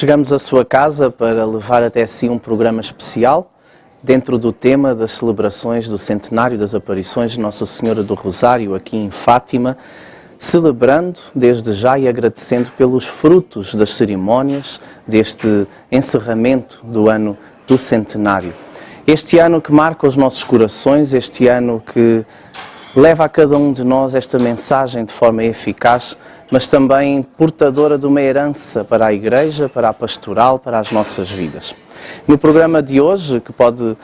Chegamos à sua casa para levar até si um programa especial dentro do tema das celebrações do centenário das aparições de Nossa Senhora do Rosário aqui em Fátima, celebrando desde já e agradecendo pelos frutos das cerimónias deste encerramento do ano do centenário. Este ano que marca os nossos corações, este ano que leva a cada um de nós esta mensagem de forma eficaz, mas também portadora de uma herança para a Igreja, para a pastoral, para as nossas vidas. No programa de hoje, que pode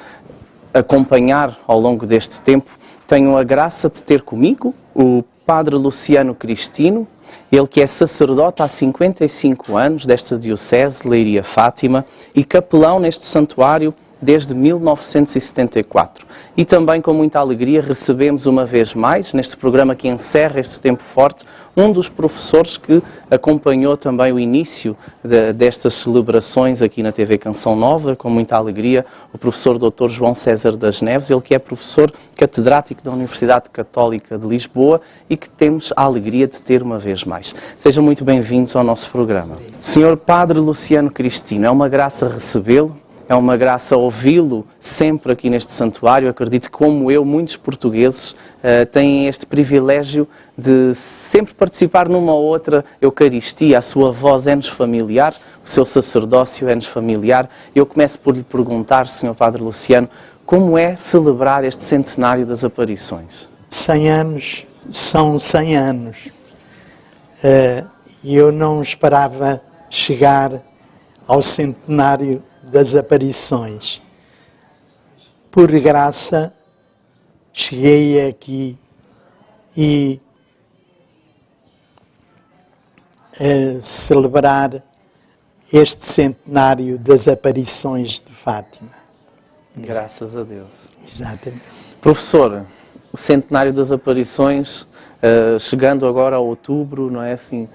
acompanhar ao longo deste tempo, tenho a graça de ter comigo o Padre Luciano Cristino, ele que é sacerdote há 55 anos desta Diocese, Leiria Fátima, e capelão neste santuário desde 1974. E também com muita alegria recebemos uma vez mais, neste programa que encerra este tempo forte, um dos professores que acompanhou também o início destas celebrações aqui na TV Canção Nova, com muita alegria, o professor Dr. João César das Neves, ele que é professor catedrático da Universidade Católica de Lisboa e que temos a alegria de ter uma vez mais. Sejam muito bem-vindos ao nosso programa. Senhor Padre Luciano Cristino, é uma graça recebê-lo. É uma graça ouvi-lo sempre aqui neste santuário. Acredito que, como eu, muitos portugueses têm este privilégio de sempre participar numa ou outra Eucaristia. A sua voz é-nos familiar, o seu sacerdócio é-nos familiar. Eu começo por lhe perguntar, Sr. Padre Luciano, como é celebrar este centenário das aparições? 100 anos são 100 anos. E eu não esperava chegar ao centenário das aparições. Por graça, cheguei aqui e celebrar este centenário das aparições de Fátima. Graças a Deus. Exatamente. Professor, o centenário das aparições, chegando agora a outubro, não é assim,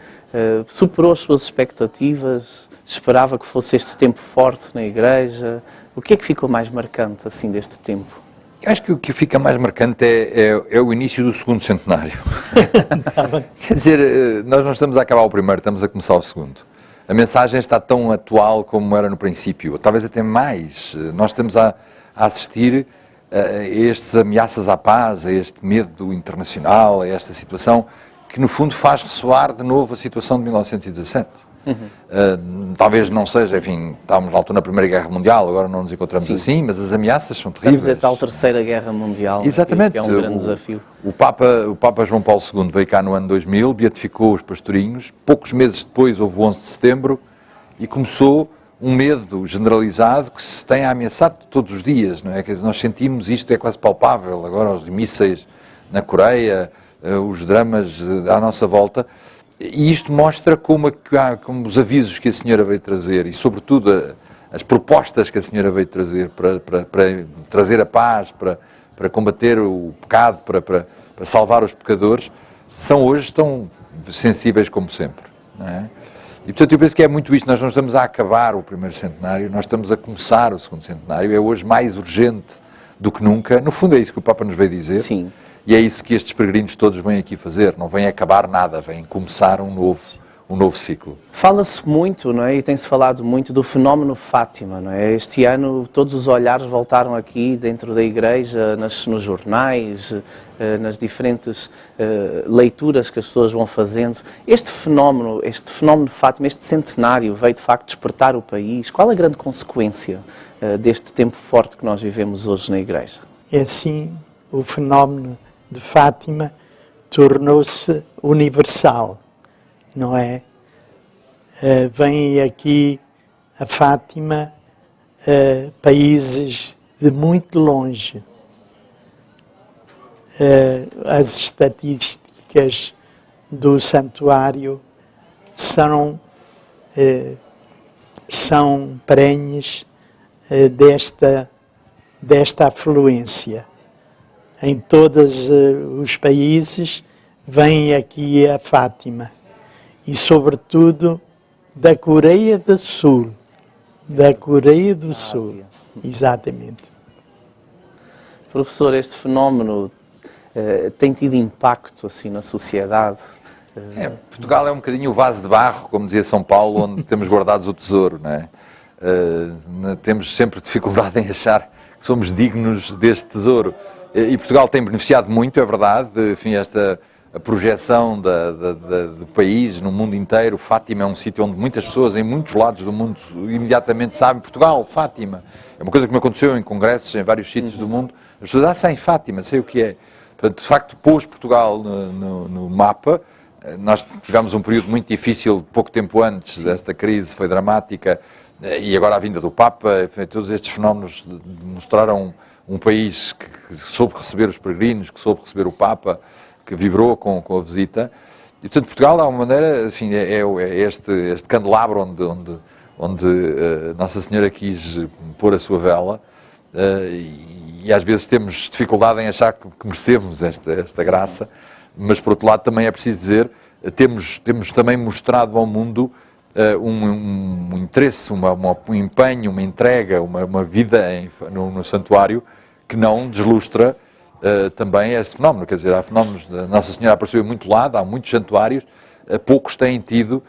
superou as suas expectativas? Esperava que fosse este tempo forte na Igreja? O que é que ficou mais marcante assim deste tempo? Eu acho que o que fica mais marcante é o início do segundo centenário. Quer dizer, nós não estamos a acabar o primeiro, estamos a começar o segundo. A mensagem está tão atual como era no princípio, talvez até mais. Nós estamos a assistir a estas ameaças à paz, a este medo internacional, a esta situação que no fundo faz ressoar de novo a situação de 1917. Talvez não seja, enfim, estávamos na altura da Primeira Guerra Mundial, agora não nos encontramos assim, mas as ameaças são terríveis. Estamos a tal Terceira Guerra Mundial, exatamente, que é um grande desafio. O Papa João Paulo II veio cá no ano 2000, beatificou os pastorinhos, poucos meses depois houve o 11 de setembro e começou um medo generalizado que se tem ameaçado todos os dias, não é? Quer dizer, nós sentimos isto, é quase palpável, agora os mísseis na Coreia, os dramas à nossa volta. E isto mostra como os avisos que a Senhora veio trazer e, sobretudo, as propostas que a Senhora veio trazer para trazer a paz, para combater o pecado, para salvar os pecadores, são hoje tão sensíveis como sempre. Não é? E, portanto, eu penso que é muito isto. Nós não estamos a acabar o primeiro centenário, nós estamos a começar o segundo centenário. É hoje mais urgente do que nunca. No fundo, é isso que o Papa nos veio dizer. Sim. E é isso que estes peregrinos todos vêm aqui fazer, não vêm acabar nada, vêm começar um novo ciclo. Fala-se muito, não é? E tem-se falado muito do fenómeno Fátima, não é? Este ano todos os olhares voltaram aqui dentro da Igreja, nos jornais, nas diferentes leituras que as pessoas vão fazendo. Este fenómeno de Fátima, este centenário veio de facto despertar o país. Qual a grande consequência deste tempo forte que nós vivemos hoje na Igreja? É assim, o fenómeno de Fátima tornou-se universal, não é? Vêm aqui a Fátima países de muito longe. As estatísticas do santuário são prenhes desta afluência. Em todos os países vêm aqui a Fátima e, sobretudo, da Coreia do Sul. Da Coreia do Sul, Ásia. Exatamente. Professor, este fenómeno tem tido impacto assim na sociedade? Portugal é um bocadinho o vaso de barro, como dizia São Paulo, onde temos guardados o tesouro, não é? Temos sempre dificuldade em achar que somos dignos deste tesouro. E Portugal tem beneficiado muito, é verdade, enfim, a projeção do país no mundo inteiro. Fátima é um sítio onde muitas pessoas, em muitos lados do mundo, imediatamente sabem Portugal, Fátima. É uma coisa que me aconteceu em congressos em vários sítios do mundo. As pessoas, sei Fátima, sei o que é. Portanto, de facto, pôs Portugal no mapa. Nós tivemos um período muito difícil, pouco tempo antes desta crise, foi dramática, e agora a vinda do Papa, enfim, todos estes fenómenos mostraram um país que soube receber os peregrinos, que soube receber o Papa, que vibrou com a visita. E, portanto, Portugal, de alguma maneira, assim, é este candelabro onde Nossa Senhora quis pôr a sua vela, e às vezes temos dificuldade em achar que merecemos esta graça, mas, por outro lado, também é preciso dizer, temos também mostrado ao mundo um interesse, um empenho, uma entrega, uma vida no santuário que não deslustra também esse fenómeno. Quer dizer, há fenómenos, Nossa Senhora apareceu em muito lado, há muitos santuários, poucos têm tido,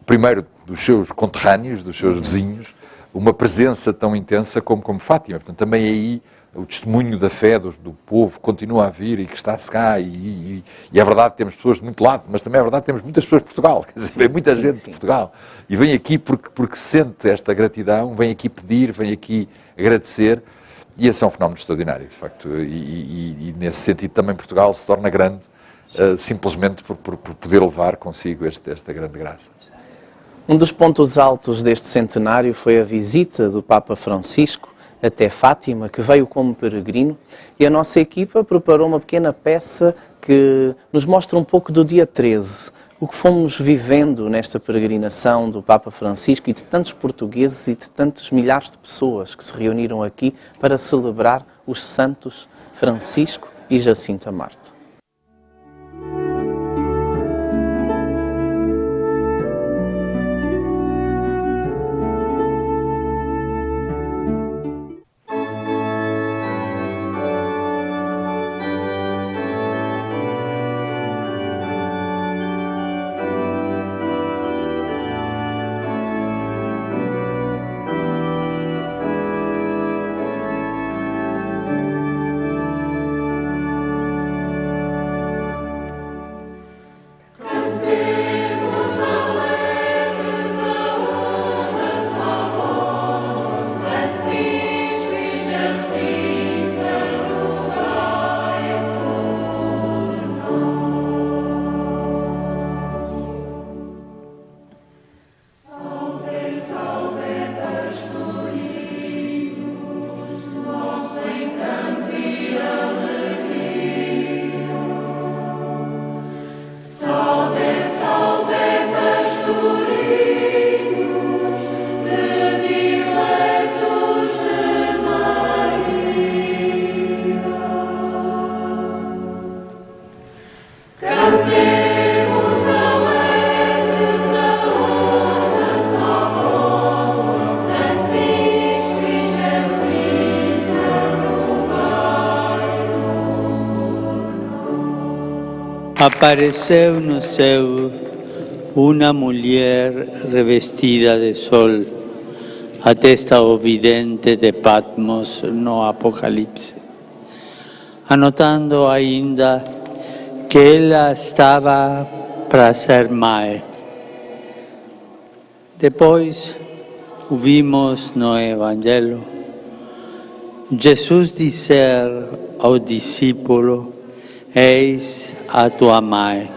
primeiro dos seus conterrâneos, dos seus vizinhos, uma presença tão intensa como Fátima. Portanto, também aí o testemunho da fé do povo continua a vir e que está-se cá, e é verdade que temos pessoas de muito lado, mas também é verdade que temos muitas pessoas de Portugal, quer dizer, vem muita gente de Portugal, e vem aqui porque sente esta gratidão, vem aqui pedir, vem aqui agradecer, e esse é um fenómeno extraordinário, de facto, e nesse sentido também Portugal se torna grande, simplesmente por poder levar consigo esta grande graça. Um dos pontos altos deste centenário foi a visita do Papa Francisco até Fátima, que veio como peregrino, e a nossa equipa preparou uma pequena peça que nos mostra um pouco do dia 13, o que fomos vivendo nesta peregrinação do Papa Francisco e de tantos portugueses e de tantos milhares de pessoas que se reuniram aqui para celebrar os santos Francisco e Jacinta Marto. Apareceu no céu uma mulher revestida de sol, atesta o vidente de Patmos no Apocalipse, anotando ainda que ela estava para ser mãe. Depois, ouvimos no Evangelho Jesus dizer ao discípulo: eis a tua mãe.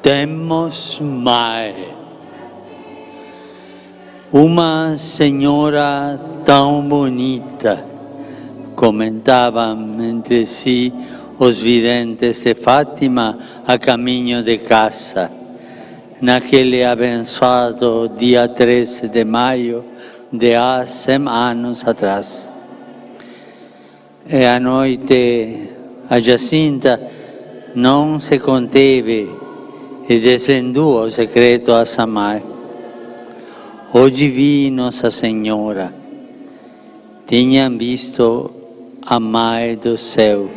Temos mãe. Uma senhora tão bonita, comentavam entre si os videntes de Fátima a caminho de casa, naquele abençoado dia 13 de maio de há 100 anos atrás. E à noite a Jacinta não se conteve e desvendou o segredo a sua mãe. Hoje vi Nossa Senhora. Tinham visto a Mãe do Céu.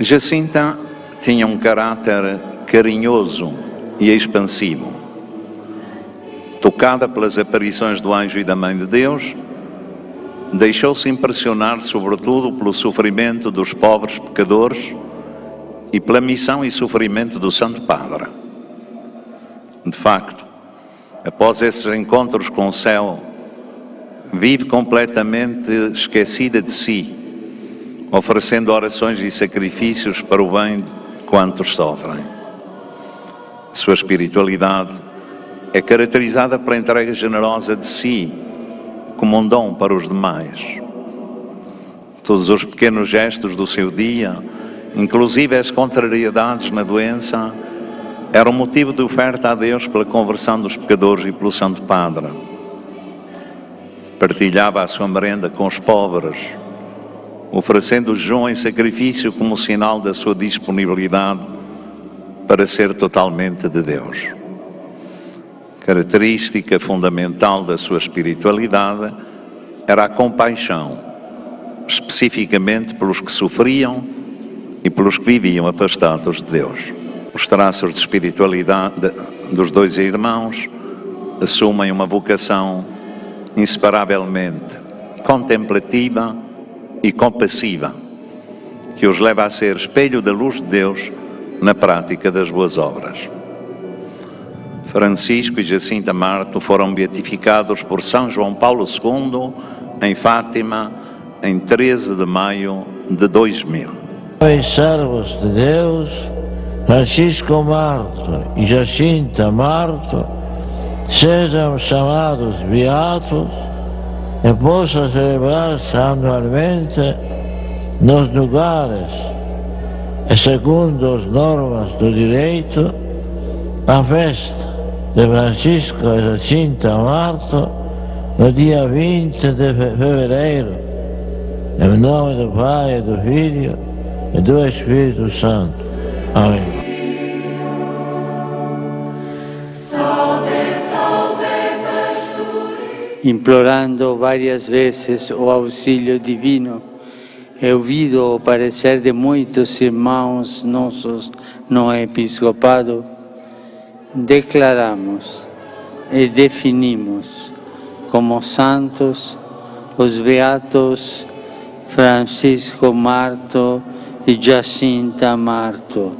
Jacinta tinha um caráter carinhoso e expansivo. Tocada pelas aparições do anjo e da Mãe de Deus, deixou-se impressionar sobretudo pelo sofrimento dos pobres pecadores e pela missão e sofrimento do Santo Padre. De facto, após esses encontros com o céu, vive completamente esquecida de si, oferecendo orações e sacrifícios para o bem de quantos sofrem. Sua espiritualidade é caracterizada pela entrega generosa de si, como um dom para os demais. Todos os pequenos gestos do seu dia, inclusive as contrariedades na doença, eram motivo de oferta a Deus pela conversão dos pecadores e pelo Santo Padre. Partilhava a sua merenda com os pobres, oferecendo o jejum em sacrifício como sinal da sua disponibilidade para ser totalmente de Deus. Característica fundamental da sua espiritualidade era a compaixão, especificamente pelos que sofriam e pelos que viviam afastados de Deus. Os traços de espiritualidade dos dois irmãos assumem uma vocação inseparavelmente contemplativa e compassiva, que os leva a ser espelho da luz de Deus na prática das boas obras. Francisco e Jacinta Marto foram beatificados por São João Paulo II em Fátima em 13 de maio de 2000. Os servos de Deus, Francisco Marto e Jacinta Marto, sejam chamados beatos e possam celebrar-se anualmente nos lugares e segundo as normas do direito a festa de Francisco e Jacinta Marto no dia 20 de fevereiro, em nome do Pai, do Filho e do Espírito Santo. Amém. Implorando várias vezes o auxílio divino e ouvido o parecer de muitos irmãos nossos no episcopado, declaramos e definimos como santos os beatos Francisco Marto e Jacinta Marto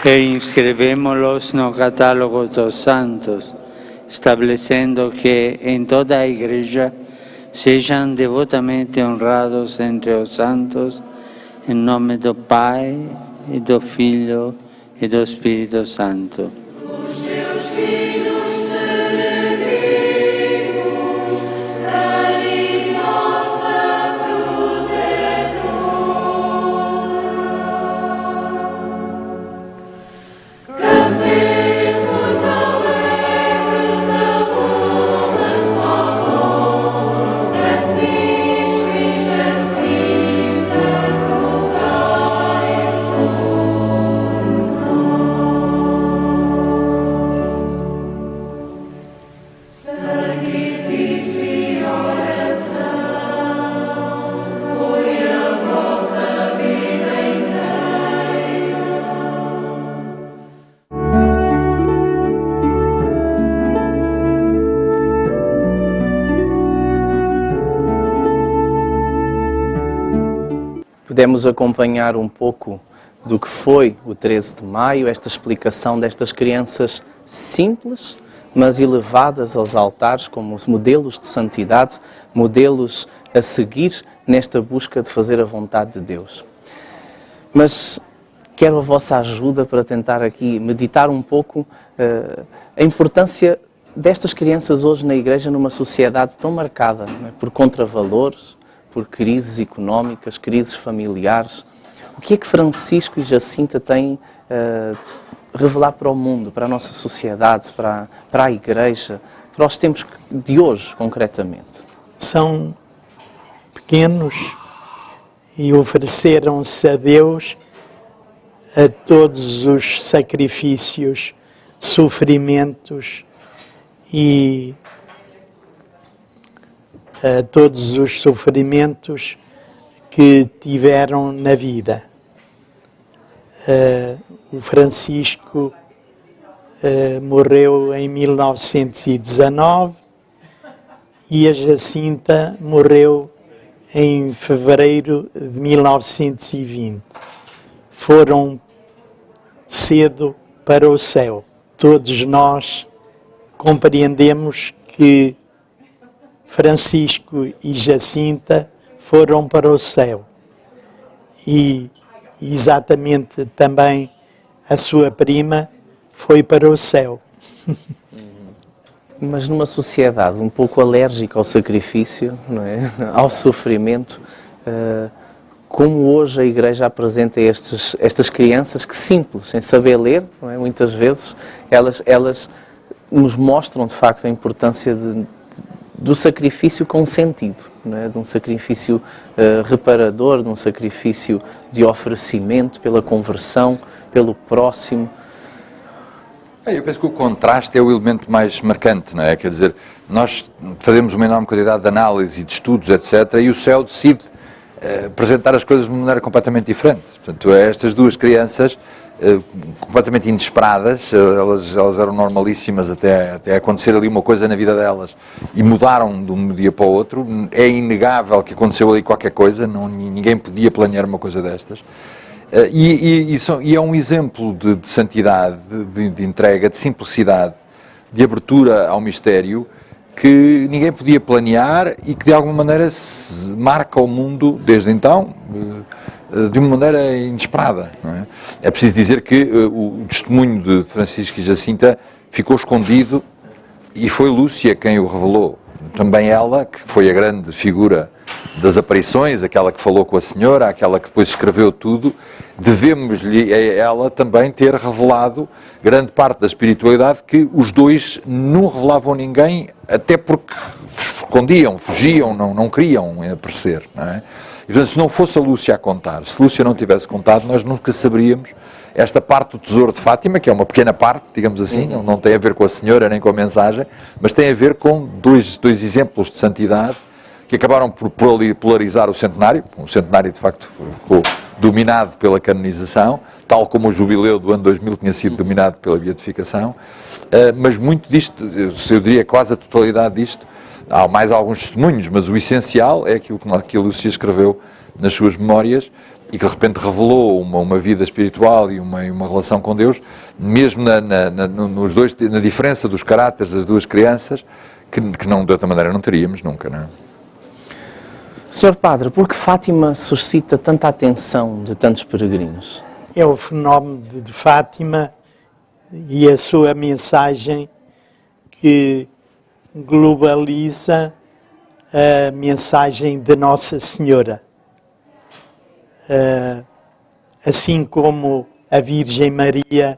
e inscrevemos-los no catálogo dos santos, estabelecendo que em toda a Igreja sejam devotamente honrados entre os santos, em nome do Pai, e do Filho, e do Espírito Santo. Os seus filhos peregrinos, carinhosa protetora, cantemos alegres a uma só voz, Francisco e Jacinta, rogai por sacrifício e oração foi a vossa vida inteira. Pudemos acompanhar um pouco do que foi o 13 de maio, esta explicação destas crianças simples, mas elevadas aos altares como modelos de santidade, modelos a seguir nesta busca de fazer a vontade de Deus. Mas quero a vossa ajuda para tentar aqui meditar um pouco a importância destas crianças hoje na Igreja numa sociedade tão marcada, não é, por contravalores, por crises económicas, crises familiares. O que é que Francisco e Jacinta têm revelar para o mundo, para a nossa sociedade, para a Igreja, para os tempos de hoje, concretamente? São pequenos e ofereceram-se a Deus a todos os sacrifícios, sofrimentos e a todos os sofrimentos que tiveram na vida. O Francisco morreu em 1919 e a Jacinta morreu em fevereiro de 1920. Foram cedo para o céu. Todos nós compreendemos que Francisco e Jacinta foram para o céu. E exatamente também a sua prima foi para o céu. Mas numa sociedade um pouco alérgica ao sacrifício, não é? Ao sofrimento, como hoje a Igreja apresenta estas crianças que, simples, sem saber ler, não é? Muitas vezes, elas nos mostram de facto a importância do sacrifício com sentido, não é? De um sacrifício reparador, de um sacrifício de oferecimento pela conversão, pelo próximo. Eu penso que o contraste é o elemento mais marcante, não é? Quer dizer, nós fazemos uma enorme quantidade de análise, de estudos, etc., e o céu decide apresentar as coisas de uma maneira completamente diferente. Portanto, estas duas crianças, completamente inesperadas, elas eram normalíssimas até acontecer ali uma coisa na vida delas, e mudaram de um dia para o outro. É inegável que aconteceu ali qualquer coisa, ninguém podia planear uma coisa destas. E é um exemplo de santidade, de entrega, de simplicidade, de abertura ao mistério, que ninguém podia planear e que de alguma maneira se marca o mundo desde então de uma maneira inesperada. Não é? É preciso dizer que o testemunho de Francisco e Jacinta ficou escondido e foi Lúcia quem o revelou. Também ela, que foi a grande figura das aparições, aquela que falou com a senhora, aquela que depois escreveu tudo, devemos-lhe a ela também ter revelado grande parte da espiritualidade que os dois não revelavam a ninguém, até porque escondiam, fugiam, não queriam aparecer. Não é? E, portanto, se não fosse a Lúcia a contar, se Lúcia não tivesse contado, nós nunca saberíamos esta parte do Tesouro de Fátima, que é uma pequena parte, digamos assim, não tem a ver com a senhora nem com a mensagem, mas tem a ver com dois exemplos de santidade que acabaram por polarizar o centenário. O centenário, de facto, ficou dominado pela canonização, tal como o jubileu do ano 2000 tinha sido dominado pela beatificação, mas muito disto, eu diria quase a totalidade disto, há mais alguns testemunhos, mas o essencial é aquilo que a Lúcia escreveu nas suas memórias e que de repente revelou uma vida espiritual e uma relação com Deus, mesmo na diferença dos caráteres das duas crianças, que não, de outra maneira não teríamos nunca, não é? Senhor Padre, por que Fátima suscita tanta atenção de tantos peregrinos? É o fenómeno de Fátima e a sua mensagem que globaliza a mensagem de Nossa Senhora. Assim como a Virgem Maria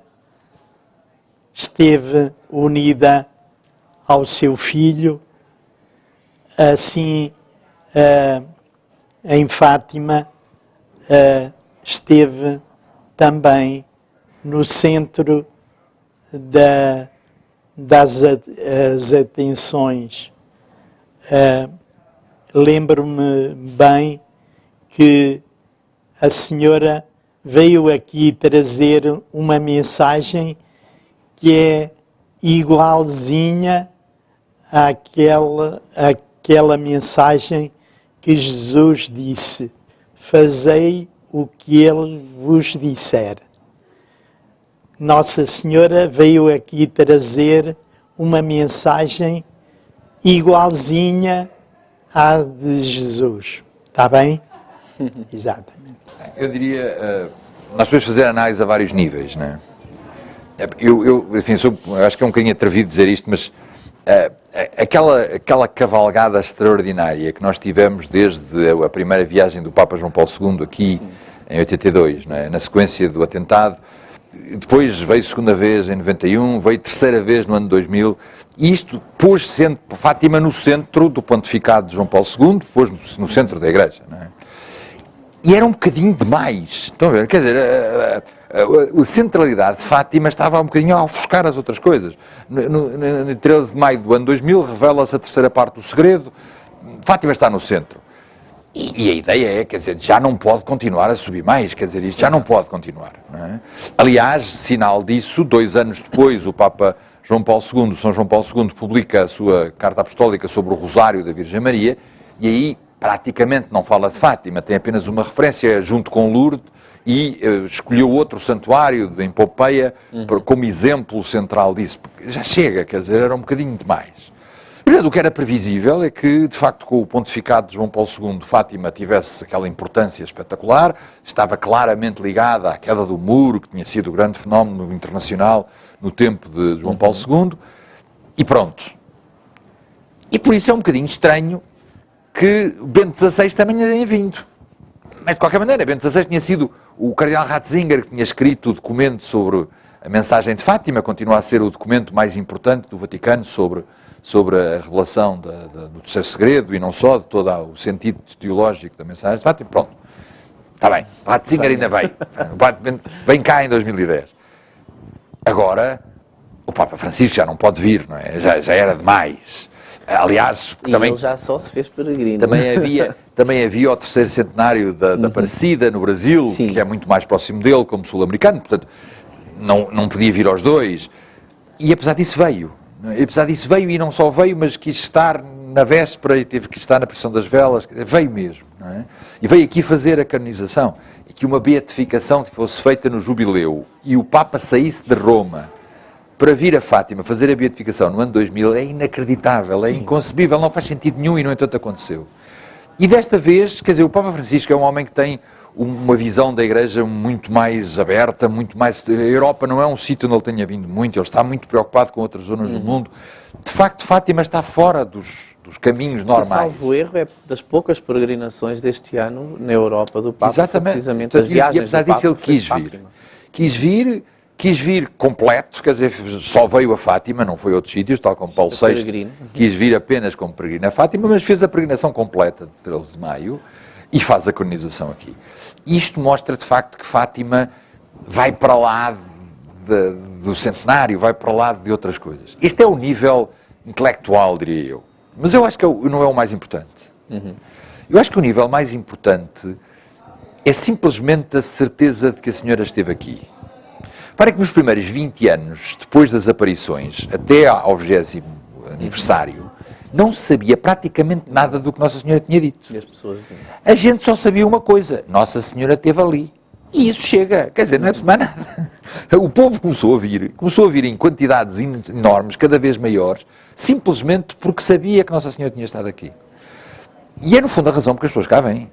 esteve unida ao seu filho, assim em Fátima esteve também no centro das atenções. Lembro-me bem que a senhora veio aqui trazer uma mensagem que é igualzinha àquela mensagem que Jesus disse: fazei o que ele vos disser. Nossa Senhora veio aqui trazer uma mensagem igualzinha à de Jesus. Está bem? Exatamente. Eu diria, nós podemos fazer análise a vários níveis, não é? Enfim, acho que é um bocadinho atrevido dizer isto, mas aquela cavalgada extraordinária que nós tivemos desde a primeira viagem do Papa João Paulo II aqui, sim, em 82, não é? Na sequência do atentado, depois veio segunda vez em 91, veio terceira vez no ano 2000, e isto pôs Fátima no centro do pontificado de João Paulo II, pôs no centro da Igreja, não é? E era um bocadinho demais, estão a ver? Quer dizer, a centralidade de Fátima estava um bocadinho a ofuscar as outras coisas. No 13 de maio do ano 2000 revela-se a terceira parte do segredo, Fátima está no centro. E a ideia é, quer dizer, já não pode continuar a subir mais, quer dizer, isto já não pode continuar. Não é? Aliás, sinal disso, 2 anos depois, o Papa João Paulo II, São João Paulo II, publica a sua Carta Apostólica sobre o Rosário da Virgem Maria, e aí praticamente não fala de Fátima, tem apenas uma referência junto com Lourdes, e escolheu outro santuário em Pompeia como exemplo central disso. Porque já chega, quer dizer, era um bocadinho demais. O que era previsível é que, de facto, com o pontificado de João Paulo II, Fátima tivesse aquela importância espetacular, estava claramente ligada à queda do muro, que tinha sido o grande fenómeno internacional no tempo de João Paulo II, e pronto. E por isso é um bocadinho estranho que Bento XVI também tenha vindo. Mas, de qualquer maneira, Bento XVI tinha sido o cardeal Ratzinger que tinha escrito o documento sobre a mensagem de Fátima, continua a ser o documento mais importante do Vaticano sobre a revelação do terceiro segredo e não só, de todo o sentido teológico da mensagem de Fátima. Pronto, está bem, Ratzinger ainda veio, vem cá em 2010. Agora, o Papa Francisco já não pode vir, não é? Já era demais. Aliás, também, ele já só se fez peregrino. também havia o terceiro centenário da Aparecida no Brasil, Sim. que é muito mais próximo dele, como sul-americano, portanto, não podia vir aos dois. E apesar disso veio. E não só veio, mas quis estar na véspera e teve que estar na procissão das velas. Veio mesmo. Não é? E veio aqui fazer a canonização. E que uma beatificação fosse feita no jubileu e o Papa saísse de Roma para vir a Fátima fazer a beatificação no ano 2000 é inacreditável, é inconcebível, não faz sentido nenhum e, no entanto, aconteceu. E desta vez, quer dizer, o Papa Francisco é um homem que tem uma visão da Igreja muito mais aberta, muito mais... A Europa não é um sítio onde ele tenha vindo muito, ele está muito preocupado com outras zonas do mundo. De facto, Fátima está fora dos caminhos normais. Salvo erro, é das poucas peregrinações deste ano na Europa do Papa. Exatamente. Precisamente as viagens. E apesar disso ele quis vir completo, quer dizer, só veio a Fátima, não foi a outros sítios, tal como Paulo VI, quis vir apenas como peregrino a Fátima, mas fez a peregrinação completa de 13 de maio e faz a canonização aqui. Isto mostra, de facto, que Fátima vai para lá do centenário, vai para lá de outras coisas. Este é o nível intelectual, diria eu. Mas eu acho que não é o mais importante. Eu acho que o nível mais importante é simplesmente a certeza de que a senhora esteve aqui. Para que nos primeiros 20 anos, depois das aparições, até ao 20º aniversário, não se sabia praticamente nada do que Nossa Senhora tinha dito. E as pessoas A gente só sabia uma coisa, Nossa Senhora esteve ali. E isso chega, quer dizer, não é preciso mais nada. O povo começou a vir em quantidades enormes, cada vez maiores, simplesmente porque sabia que Nossa Senhora tinha estado aqui. E é, no fundo, a razão porque as pessoas cá vêm.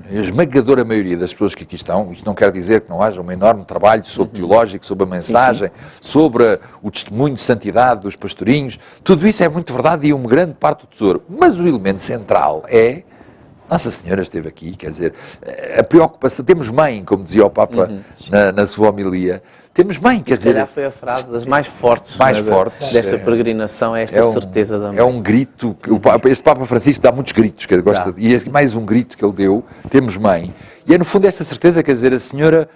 A esmagadora maioria das pessoas que aqui estão, isto não quer dizer que não haja um enorme trabalho sobre teológico, sobre a mensagem, sobre o testemunho de santidade dos pastorinhos, tudo isso é muito verdade e uma grande parte do tesouro. Mas o elemento central é, Nossa Senhora esteve aqui, quer dizer, a preocupação, temos mãe, como dizia o Papa na sua homilia, temos mãe, quer dizer... Se calhar foi a frase das mais fortes, desta peregrinação, é esta certeza da mãe. É um grito, este Papa Francisco dá muitos gritos, que ele gosta, e é mais um grito que ele deu, temos mãe, e é no fundo esta certeza, quer dizer, a senhora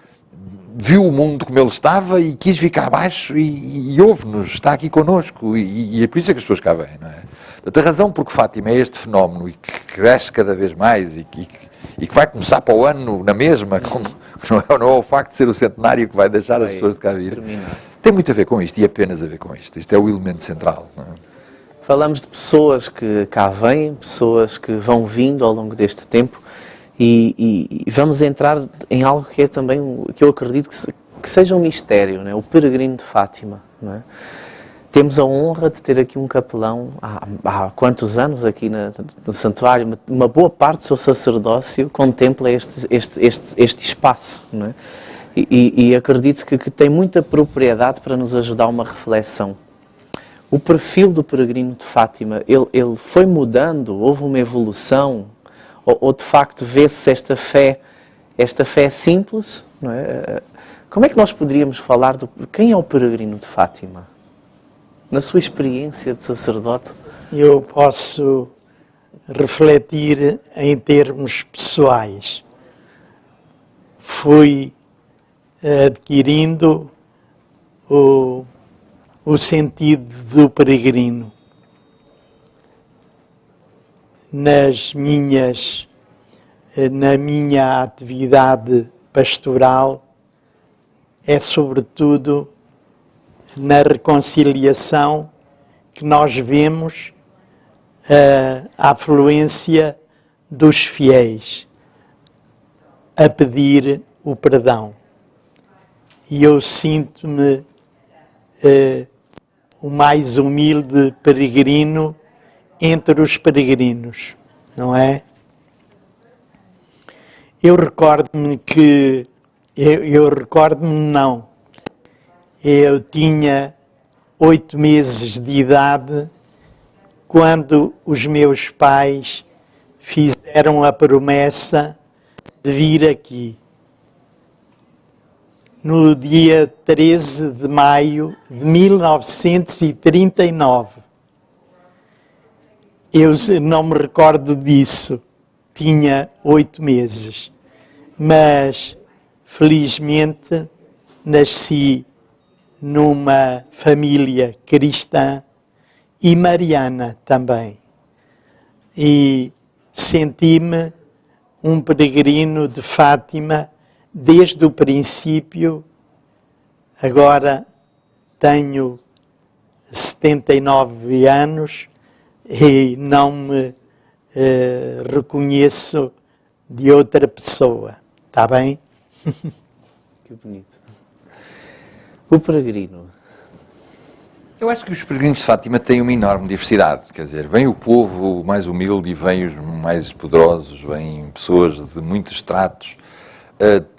viu o mundo como ele estava e quis vir cá abaixo e ouve-nos, está aqui connosco, e é por isso que as pessoas cá vêm, não é? Portanto, a razão porque Fátima é este fenómeno e que cresce cada vez mais e que vai começar para o ano na mesma, não é o facto de ser o centenário que vai deixar as pessoas de cá vir. Tem muito a ver com isto e apenas a ver com isto. Isto é o elemento central. Não é? Falamos de pessoas que cá vêm, pessoas que vão vindo ao longo deste tempo e vamos entrar em algo que é também, que eu acredito que seja um mistério, não é? O peregrino de Fátima, não é? Temos a honra de ter aqui um capelão há quantos anos aqui no santuário, uma boa parte do seu sacerdócio contempla este espaço, não é? E acredito que tem muita propriedade para nos ajudar a uma reflexão. O perfil do peregrino de Fátima, ele foi mudando, houve uma evolução, ou de facto vê-se esta fé simples, não é? Como é que nós poderíamos falar quem é o peregrino de Fátima? Na sua experiência de sacerdote? Eu posso refletir em termos pessoais. Fui adquirindo o sentido do peregrino nas minhas na minha atividade pastoral é sobretudo na reconciliação que nós vemos a afluência dos fiéis a pedir o perdão. E eu sinto-me o mais humilde peregrino entre os peregrinos, não é? Eu recordo-me que... Eu tinha 8 meses de idade quando os meus pais fizeram a promessa de vir aqui. No dia 13 de maio de 1939. Eu não me recordo disso, tinha 8 meses, mas felizmente nasci numa família cristã e mariana também. E senti-me um peregrino de Fátima desde o princípio. Agora tenho 79 anos e não me reconheço de outra pessoa. Está bem? Que bonito. O peregrino. Eu acho que os peregrinos de Fátima têm uma enorme diversidade, quer dizer, vem o povo mais humilde e vem os mais poderosos, vêm pessoas de muitos estratos,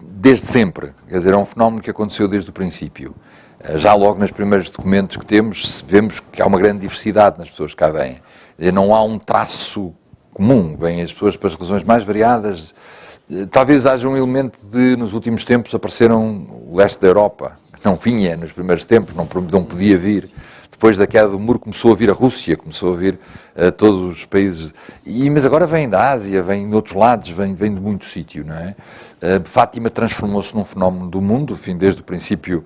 desde sempre, quer dizer, é um fenómeno que aconteceu desde o princípio. Já logo nos primeiros documentos que temos, vemos que há uma grande diversidade nas pessoas que cá vêm. Não há um traço comum, vêm as pessoas pelas razões mais variadas. Talvez haja um elemento de, nos últimos tempos, apareceram o leste da Europa, que não vinha nos primeiros tempos, não podia vir. Depois da queda do muro começou a vir a Rússia, começou a vir todos os países. Mas agora vem da Ásia, vem de outros lados, vem de muito sítio, não é? Fátima transformou-se num fenómeno do mundo, enfim, desde o princípio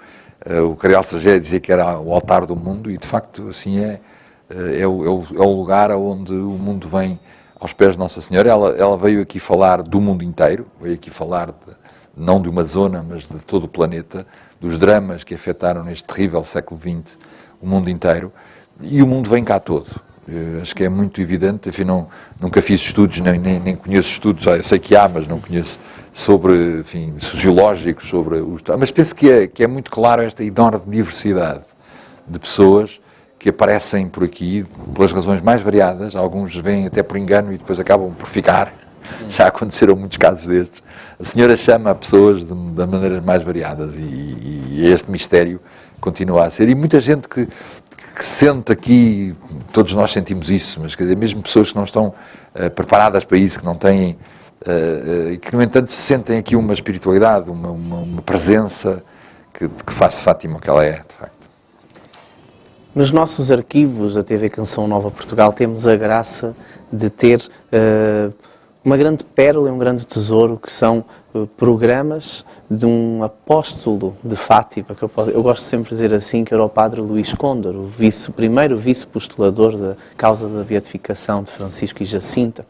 o Cardeal Sargé dizia que era o altar do mundo, e de facto assim é o lugar onde o mundo vem aos pés de Nossa Senhora. Ela veio aqui falar do mundo inteiro, veio aqui falar não de uma zona, mas de todo o planeta, dos dramas que afetaram neste terrível século XX o mundo inteiro, e o mundo vem cá todo. Acho que é muito evidente, enfim, nunca fiz estudos, nem conheço estudos, eu sei que há, mas não conheço sobre, enfim, sociológicos, mas penso que é muito claro esta enorme diversidade de pessoas que aparecem por aqui pelas razões mais variadas. Alguns vêm até por engano e depois acabam por ficar. Já aconteceram muitos casos destes. A Senhora chama pessoas de maneiras mais variadas e este mistério continua a ser. E muita gente que sente aqui, todos nós sentimos isso, mas quer dizer, mesmo pessoas que não estão preparadas para isso, que não têm, e que no entanto sentem aqui uma espiritualidade, uma presença que faz de Fátima o que ela é, de facto. Nos nossos arquivos da TV Canção Nova Portugal temos a graça de ter uma grande pérola e um grande tesouro, que são programas de um apóstolo de Fátima, que eu gosto sempre de dizer assim, que era o Padre Luís Côndor, o primeiro vice-postulador da causa da beatificação de Francisco e Jacinta.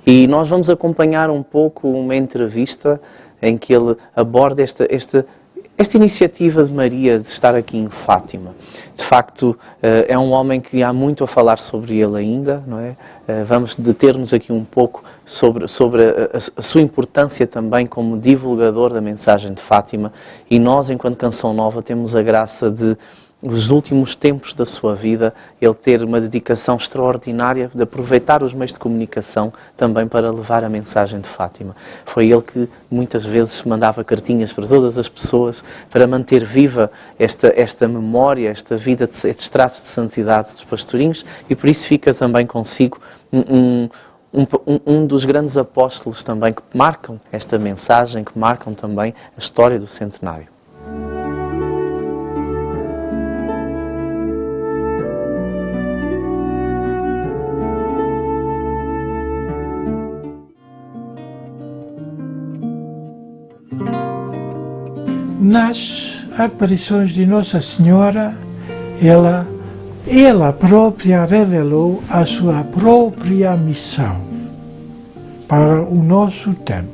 E nós vamos acompanhar um pouco uma entrevista em que ele aborda esta iniciativa de Maria de estar aqui em Fátima. De facto, é um homem que há muito a falar sobre ele ainda, não é? Vamos deter-nos aqui um pouco sobre a sua importância também como divulgador da mensagem de Fátima, e nós, enquanto Canção Nova, temos a graça de, nos últimos tempos da sua vida, ele ter uma dedicação extraordinária de aproveitar os meios de comunicação também para levar a mensagem de Fátima. Foi ele que muitas vezes mandava cartinhas para todas as pessoas para manter viva esta memória, esta vida, estes traços de santidade dos pastorinhos, e por isso fica também consigo um dos grandes apóstolos também que marcam esta mensagem, que marcam também a história do centenário. Nas aparições de Nossa Senhora, ela própria revelou a sua própria missão. para o nosso tempo.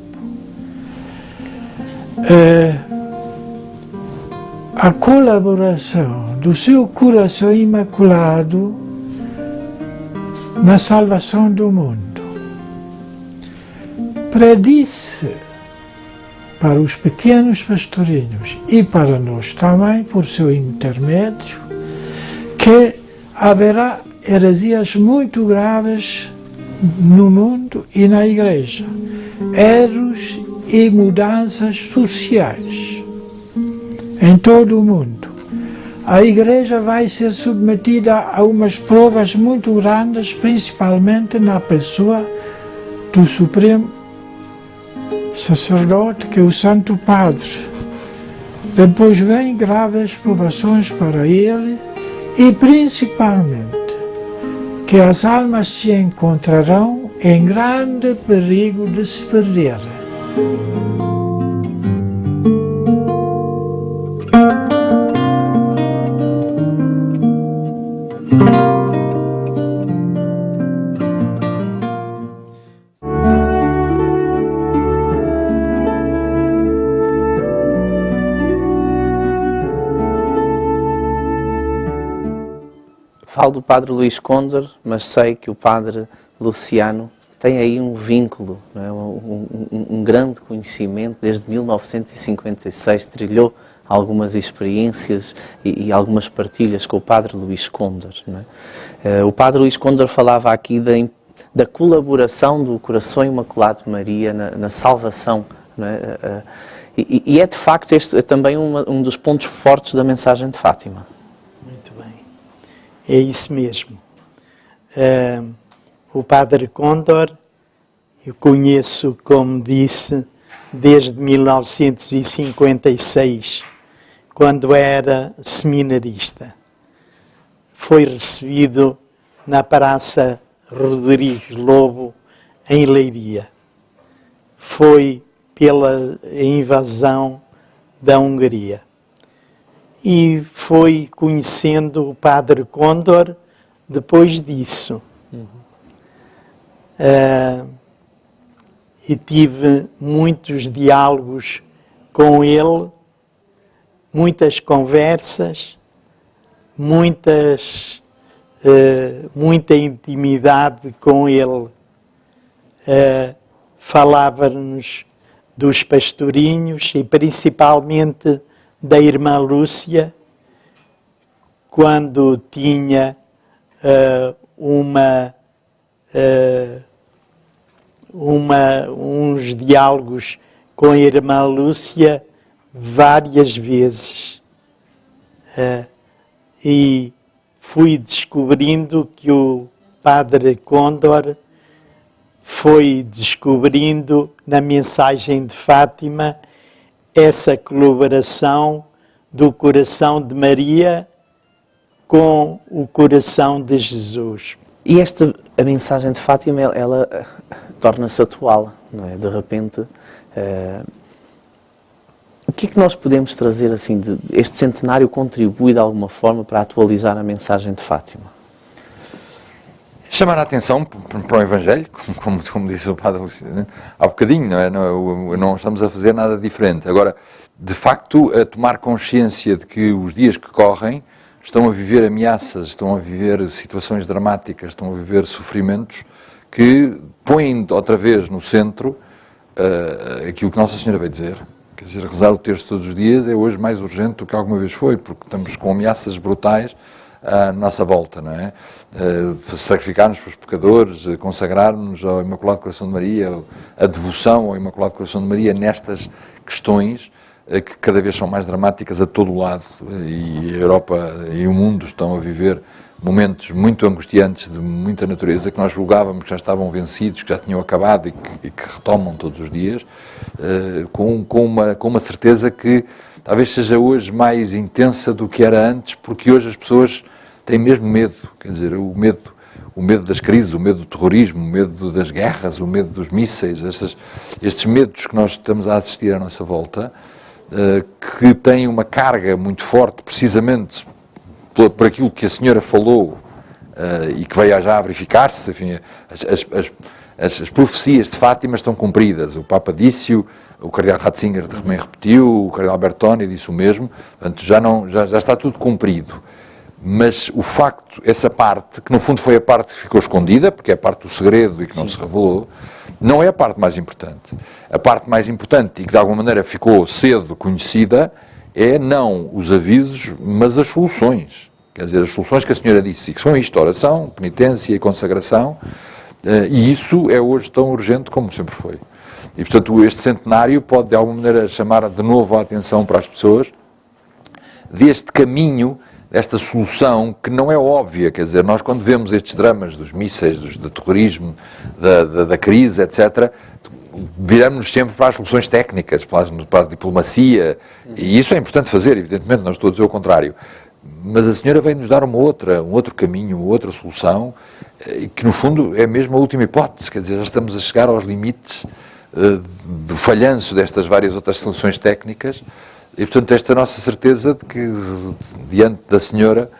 A colaboração do seu coração imaculado na salvação do mundo predisse para os pequenos pastorinhos e para nós também, por seu intermédio, que haverá heresias muito graves no mundo e na Igreja, erros e mudanças sociais em todo o mundo. A Igreja vai ser submetida a umas provas muito grandes, principalmente na pessoa do Supremo Sacerdote, que é o Santo Padre. Depois vêm graves provações para ele e, principalmente, que as almas se encontrarão em grande perigo de se perderem. Falo do Padre Luís Condor, mas sei que o Padre Luciano tem aí um vínculo, não é? um grande conhecimento. Desde 1956 trilhou algumas experiências e algumas partilhas com o Padre Luís Condor. Não é? O Padre Luís Condor falava aqui da colaboração do Coração Imaculado de Maria na salvação. Não é? E é de facto este é também um dos pontos fortes da mensagem de Fátima. Muito bem. É isso mesmo. O Padre Condor, eu conheço, como disse, desde 1956, quando era seminarista. Foi recebido na Praça Rodrigues Lobo, em Leiria. Foi pela invasão da Hungria. E foi conhecendo o Padre Condor depois disso. E tive muitos diálogos com ele, muitas conversas, muita intimidade com ele. Falava-nos dos pastorinhos e principalmente da irmã Lúcia, quando tinha uns diálogos com a irmã Lúcia várias vezes. E fui descobrindo que o Padre Condor foi descobrindo na mensagem de Fátima essa colaboração do coração de Maria com o coração de Jesus. E a mensagem de Fátima, ela torna-se atual, não é? De repente, o que é que nós podemos trazer assim? Este centenário contribui de alguma forma para atualizar a mensagem de Fátima? Chamar a atenção para o Evangelho, como disse o Padre Luciano há bocadinho, não é? Não estamos a fazer nada diferente. Agora, de facto, a tomar consciência de que os dias que correm estão a viver ameaças, estão a viver situações dramáticas, estão a viver sofrimentos que põem outra vez no centro aquilo que Nossa Senhora veio dizer. Quer dizer, rezar o terço todos os dias é hoje mais urgente do que alguma vez foi, porque estamos com ameaças brutais à nossa volta, não é? Sacrificar-nos para os pecadores, consagrar-nos ao Imaculado Coração de Maria, a devoção ao Imaculado Coração de Maria nestas questões que cada vez são mais dramáticas a todo o lado, e a Europa e o mundo estão a viver momentos muito angustiantes de muita natureza, que nós julgávamos que já estavam vencidos, que já tinham acabado e que retomam todos os dias, com uma certeza que talvez seja hoje mais intensa do que era antes, porque hoje as pessoas têm mesmo medo, quer dizer, o medo das crises, o medo do terrorismo, o medo das guerras, o medo dos mísseis, estes medos que nós estamos a assistir à nossa volta, que têm uma carga muito forte, precisamente por aquilo que a senhora falou e que veio já a verificar-se, enfim, as profecias de Fátima estão cumpridas. O Papa disse-o, o Cardeal Ratzinger também repetiu, o Cardeal Bertone disse o mesmo, portanto já está tudo cumprido. Mas o facto, essa parte, que no fundo foi a parte que ficou escondida, porque é a parte do segredo e que não se revelou, não é a parte mais importante. A parte mais importante e que de alguma maneira ficou cedo conhecida é não os avisos, mas as soluções. Quer dizer, as soluções que a senhora disse, que são isto, oração, penitência e consagração, e isso é hoje tão urgente como sempre foi. E, portanto, este centenário pode, de alguma maneira, chamar de novo a atenção para as pessoas deste caminho, desta solução que não é óbvia. Quer dizer, nós quando vemos estes dramas dos mísseis, do terrorismo, da crise, etc., viramos-nos sempre para as soluções técnicas, para a diplomacia, e isso é importante fazer, evidentemente, não estou a dizer o contrário. Mas a senhora veio-nos dar um outro caminho, uma outra solução, que no fundo é mesmo a última hipótese. Quer dizer, já estamos a chegar aos limites do falhanço destas várias outras soluções técnicas, e portanto esta nossa certeza de que, diante da senhora,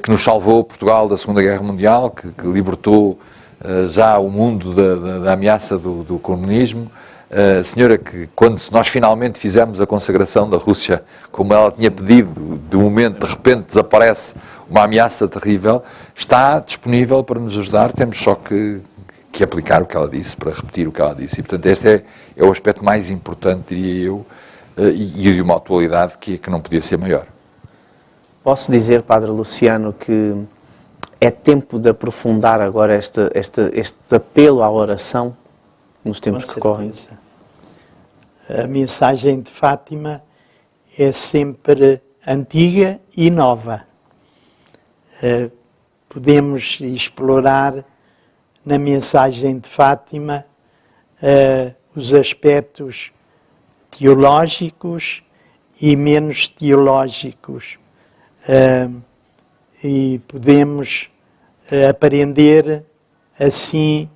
que nos salvou Portugal da Segunda Guerra Mundial, que libertou já o mundo da ameaça do comunismo, a senhora que, quando nós finalmente fizemos a consagração da Rússia, como ela tinha pedido, de momento, de repente, desaparece uma ameaça terrível, está disponível para nos ajudar, temos só que aplicar o que ela disse, para repetir o que ela disse. E, portanto, este é o aspecto mais importante, diria eu, e de uma atualidade que não podia ser maior. Posso dizer, Padre Luciano, que é tempo de aprofundar agora este apelo à oração nos tempos que correm? A mensagem de Fátima é sempre antiga e nova. Podemos explorar na mensagem de Fátima os aspectos teológicos e menos teológicos. E podemos aprender assim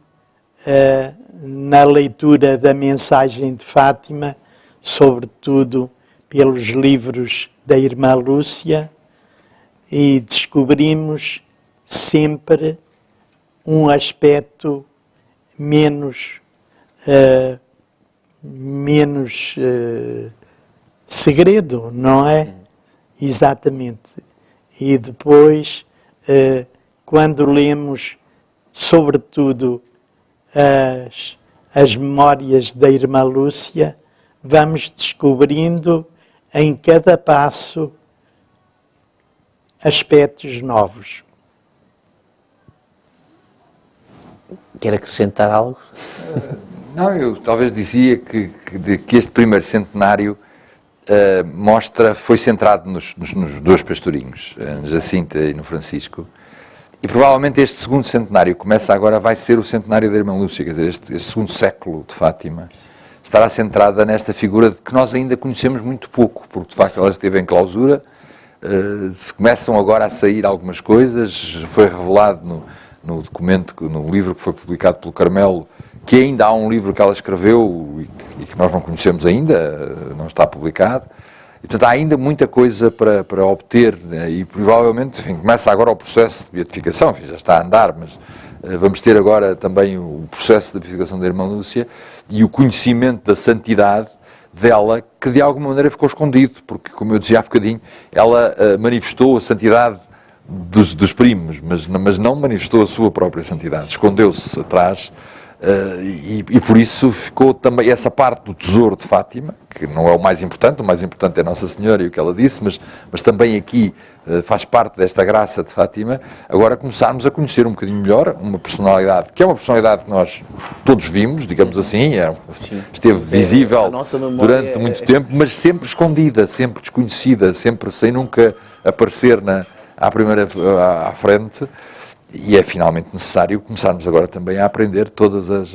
na leitura da mensagem de Fátima, sobretudo pelos livros da Irmã Lúcia, e descobrimos sempre um aspecto menos segredo, não é? Exatamente. E depois, quando lemos, sobretudo, as memórias da Irmã Lúcia, vamos descobrindo em cada passo aspectos novos. Quer acrescentar algo? Não, eu talvez dizia que este primeiro centenário foi centrado nos dois pastorinhos, na Jacinta e no Francisco, e provavelmente este segundo centenário começa agora, vai ser o centenário da Irmã Lúcia, quer dizer, este segundo século de Fátima estará centrada nesta figura que nós ainda conhecemos muito pouco, porque de facto ela esteve em clausura, se começam agora a sair algumas coisas, foi revelado no documento, no livro que foi publicado pelo Carmelo, que ainda há um livro que ela escreveu e que nós não conhecemos ainda, não está publicado. E, portanto, há ainda muita coisa para obter, né? E provavelmente, enfim, começa agora o processo de beatificação, enfim, já está a andar, mas vamos ter agora também o processo de beatificação da Irmã Lúcia e o conhecimento da santidade dela, que de alguma maneira ficou escondido, porque, como eu dizia há bocadinho, ela manifestou a santidade dos primos, mas não manifestou a sua própria santidade, escondeu-se atrás. E por isso ficou também essa parte do tesouro de Fátima, que não é o mais importante é Nossa Senhora e o que ela disse, mas também aqui faz parte desta graça de Fátima, agora começarmos a conhecer um bocadinho melhor uma personalidade, que é uma personalidade que nós todos vimos, digamos assim, esteve visível durante muito tempo, mas sempre escondida, sempre desconhecida, sempre sem nunca aparecer à frente. E é finalmente necessário começarmos agora também a aprender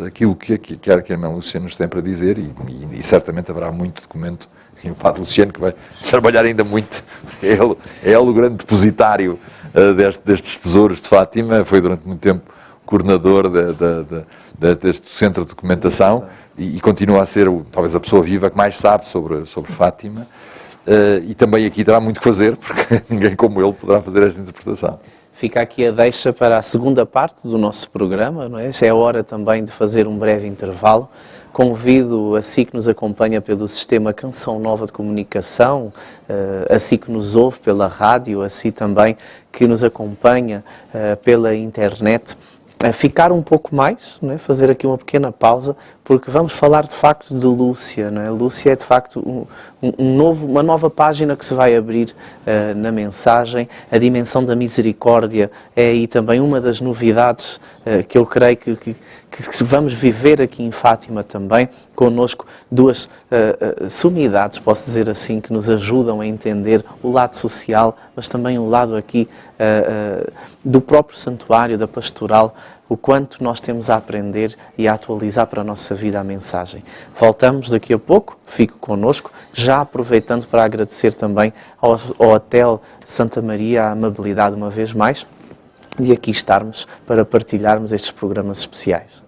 aquilo que a Irmã Lúcia nos tem para dizer e certamente haverá muito documento, e o Padre Luciano que vai trabalhar ainda muito, é ele o grande depositário destes tesouros de Fátima, foi durante muito tempo coordenador deste centro de documentação e continua a ser talvez a pessoa viva que mais sabe sobre Fátima. E também aqui terá muito que fazer, porque ninguém como ele poderá fazer esta interpretação. fica aqui a deixa para a segunda parte do nosso programa, não é? Já é hora também de fazer um breve intervalo. Convido a si que nos acompanha pelo sistema Canção Nova de Comunicação, a si que nos ouve pela rádio, a si também que nos acompanha pela internet, a ficar um pouco mais, não é? Fazer aqui uma pequena pausa, porque vamos falar de facto de Lúcia, não é? Lúcia é de facto uma nova página que se vai abrir na mensagem. A dimensão da misericórdia é aí também uma das novidades que eu creio que vamos viver aqui em Fátima também. Connosco duas sumidades, posso dizer assim, que nos ajudam a entender o lado social, mas também o lado aqui do próprio santuário, da pastoral, o quanto nós temos a aprender e a atualizar para a nossa vida a mensagem. Voltamos daqui a pouco, fico connosco, já aproveitando para agradecer também ao Hotel Santa Maria a amabilidade uma vez mais de aqui estarmos para partilharmos estes programas especiais.